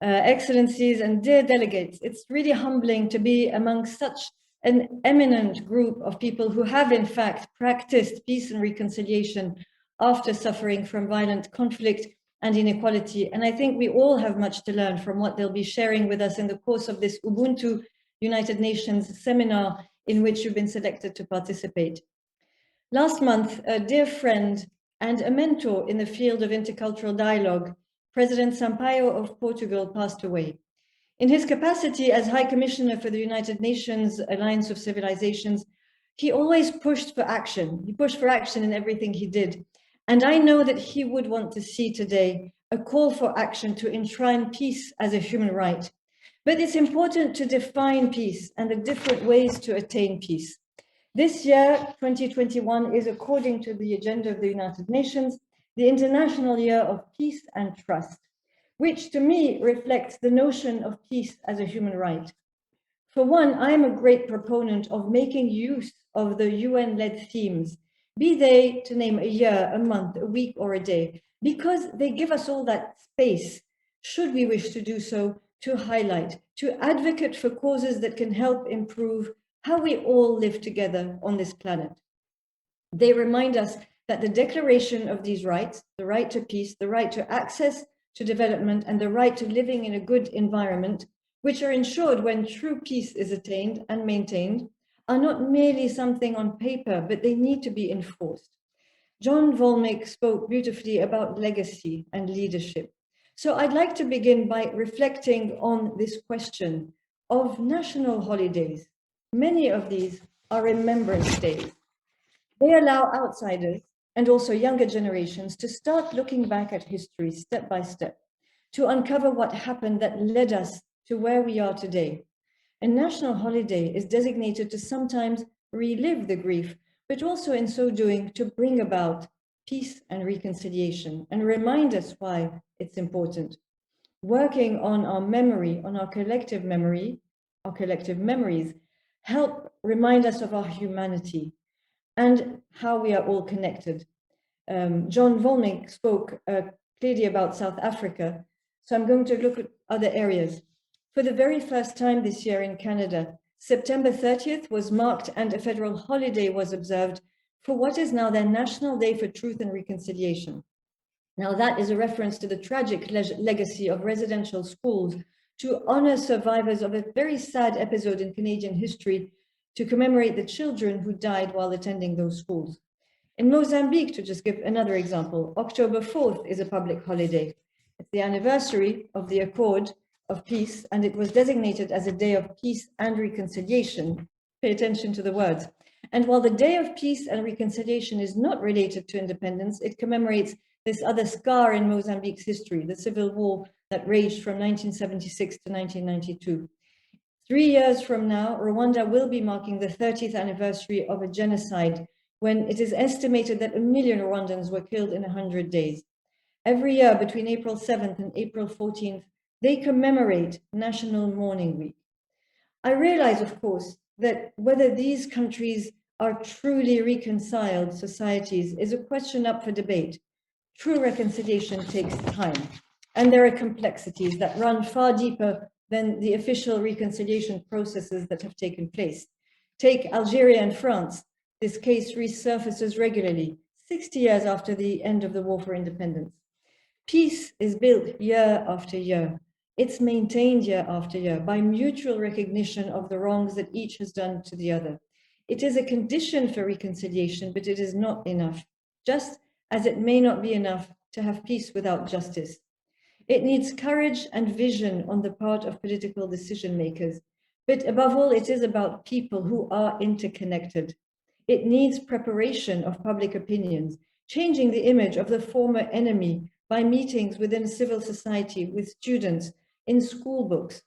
Excellencies and dear delegates, it's really humbling to be among such an eminent group of people who have in fact practiced peace and reconciliation after suffering from violent conflict and inequality. And I think we all have much to learn from what they'll be sharing with us in the course of this Ubuntu United Nations seminar in which you've been selected to participate. Last month, a dear friend and a mentor in the field of intercultural dialogue, President Sampaio of Portugal, passed away. In his capacity as High Commissioner for the United Nations Alliance of Civilizations, he always pushed for action. He pushed for action in everything he did. And I know that he would want to see today a call for action to enshrine peace as a human right. But it's important to define peace and the different ways to attain peace. This year, 2021, is, according to the agenda of the United Nations, the International Year of Peace and Trust, which to me reflects the notion of peace as a human right. For one, I am a great proponent of making use of the UN-led themes, be they, to name, a year, a month, a week, or a day, because they give us all that space, should we wish to do so, to highlight, to advocate for causes that can help improve how we all live together on this planet. They remind us that the declaration of these rights, the right to peace, the right to access to development, and the right to living in a good environment, which are ensured when true peace is attained and maintained, are not merely something on paper, but they need to be enforced. John Volmik spoke beautifully about legacy and leadership. So I'd like to begin by reflecting on this question of national holidays. Many of these are remembrance days. They allow outsiders and also younger generations to start looking back at history step by step, to uncover what happened that led us to where we are today. A national holiday is designated to sometimes relive the grief, but also in so doing to bring about peace and reconciliation and remind us why it's important. Working on our memory, on our collective memory, our collective memories, help remind us of our humanity and how we are all connected. John Volmik spoke clearly about South Africa, so I'm going to look at other areas. For the very first time this year in Canada, September 30th was marked and a federal holiday was observed for what is now their National Day for Truth and Reconciliation. Now that is a reference to the tragic legacy of residential schools to honor survivors of a very sad episode in Canadian history, to commemorate the children who died while attending those schools. In Mozambique, to just give another example, October 4th is a public holiday. It's the anniversary of the Accord of Peace, and it was designated as a day of peace and reconciliation. Pay attention to the words. And while the Day of Peace and Reconciliation is not related to independence, it commemorates this other scar in Mozambique's history, the civil war that raged from 1976 to 1992. 3 years from now, Rwanda will be marking the 30th anniversary of a genocide when it is estimated that 1 million Rwandans were killed in 100 days. Every year between April 7th and April 14th, they commemorate National Mourning Week. I realize, of course, that whether these countries are truly reconciled societies is a question up for debate. True reconciliation takes time, and there are complexities that run far deeper than the official reconciliation processes that have taken place. Take Algeria and France. This case resurfaces regularly, 60 years after the end of the war for independence. Peace is built year after year. It's maintained year after year by mutual recognition of the wrongs that each has done to the other. It is a condition for reconciliation, but it is not enough, just as it may not be enough to have peace without justice. It needs courage and vision on the part of political decision makers, but above all, it is about people who are interconnected. It needs preparation of public opinions, changing the image of the former enemy by meetings within civil society, with students, in school books.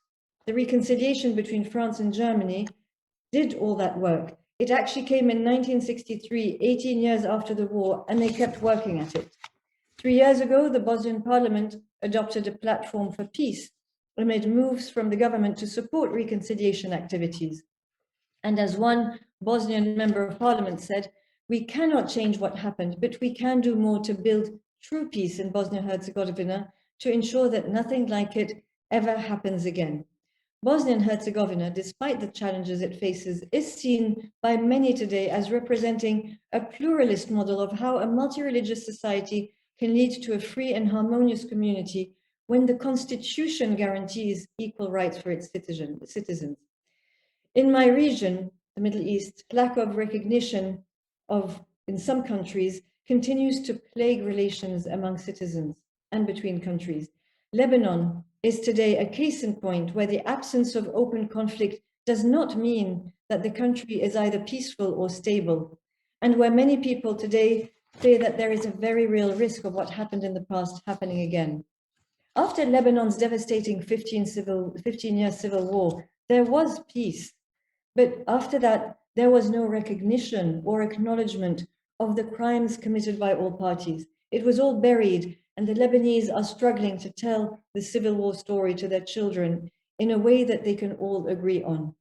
The reconciliation between France and Germany did all that work. It actually came in 1963, 18 years after the war, and they kept working at it. 3 years ago, the Bosnian parliament adopted a platform for peace and made moves from the government to support reconciliation activities. And as one Bosnian member of parliament said, we cannot change what happened, but we can do more to build true peace in Bosnia-Herzegovina, to ensure that nothing like it ever happens again. Bosnia and Herzegovina, despite the challenges it faces, is seen by many today as representing a pluralist model of how a multi-religious society can lead to a free and harmonious community when the constitution guarantees equal rights for its citizens. In my region, the Middle East, lack of recognition in some countries continues to plague relations among citizens and between countries. Lebanon is today a case in point where the absence of open conflict does not mean that the country is either peaceful or stable, and where many people today say that there is a very real risk of what happened in the past happening again. After Lebanon's devastating 15-year civil war, there was peace. But after that, there was no recognition or acknowledgement of the crimes committed by all parties. It was all buried, and the Lebanese are struggling to tell the civil war story to their children in a way that they can all agree on.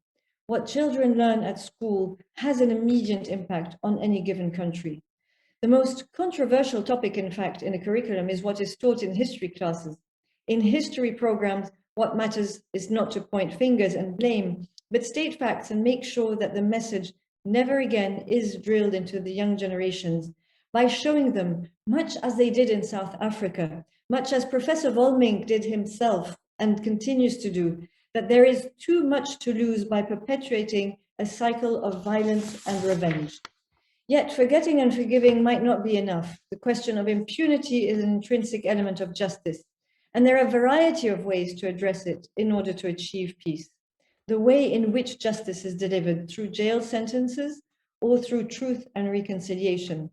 What children learn at school has an immediate impact on any given country. The most controversial topic, in fact, in a curriculum is what is taught in history classes. In history programs, what matters is not to point fingers and blame, but state facts and make sure that the message never again is drilled into the young generations by showing them, much as they did in South Africa, much as Professor Volmink did himself and continues to do, that there is too much to lose by perpetuating a cycle of violence and revenge. Yet forgetting and forgiving might not be enough. The question of impunity is an intrinsic element of justice, and there are a variety of ways to address it in order to achieve peace. The way in which justice is delivered through jail sentences or through truth and reconciliation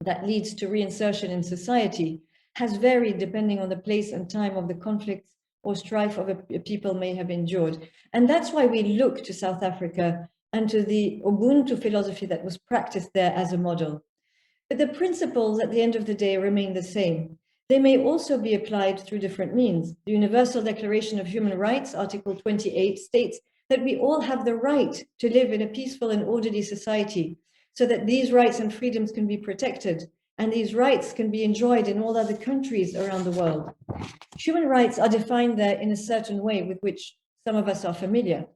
that leads to reinsertion in society has varied depending on the place and time of the conflicts or strife of a people may have endured. And that's why we look to South Africa and to the Ubuntu philosophy that was practiced there as a model. But the principles at the end of the day remain the same. They may also be applied through different means. The Universal Declaration of Human Rights, Article 28, states that we all have the right to live in a peaceful and orderly society so that these rights and freedoms can be protected and these rights can be enjoyed in all other countries around the world. Human rights are defined there in a certain way with which some of us are familiar.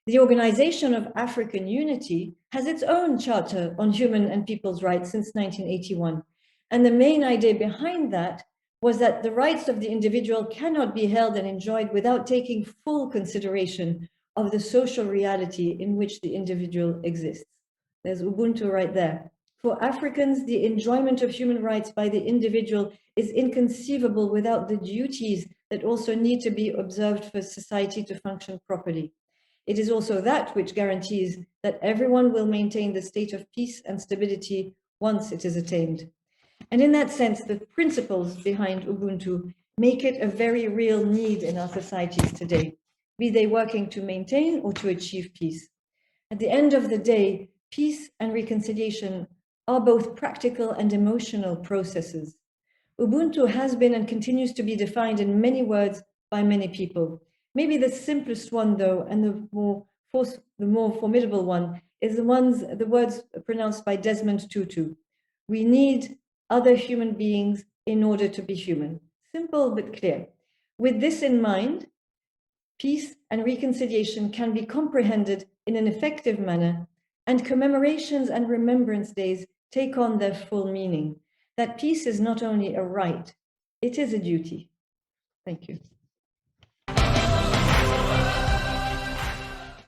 The Organization of African Unity has its own charter on human and people's rights since 1981. And the main idea behind that was that the rights of the individual cannot be held and enjoyed without taking full consideration of the social reality in which the individual exists. There's Ubuntu right there. For Africans, the enjoyment of human rights by the individual is inconceivable without the duties that also need to be observed for society to function properly. It is also that which guarantees that everyone will maintain the state of peace and stability once it is attained. And in that sense, the principles behind Ubuntu make it a very real need in our societies today, be they working to maintain or to achieve peace. At the end of the day, peace and reconciliation are both practical and emotional processes. Ubuntu has been and continues to be defined in many words by many people. Maybe the simplest one, though, and the more formidable one, is the words pronounced by Desmond Tutu. We need other human beings in order to be human. Simple but clear. With this in mind, peace and reconciliation can be comprehended in an effective manner, and commemorations and remembrance days take on their full meaning. That peace is not only a right, it is a duty. Thank you.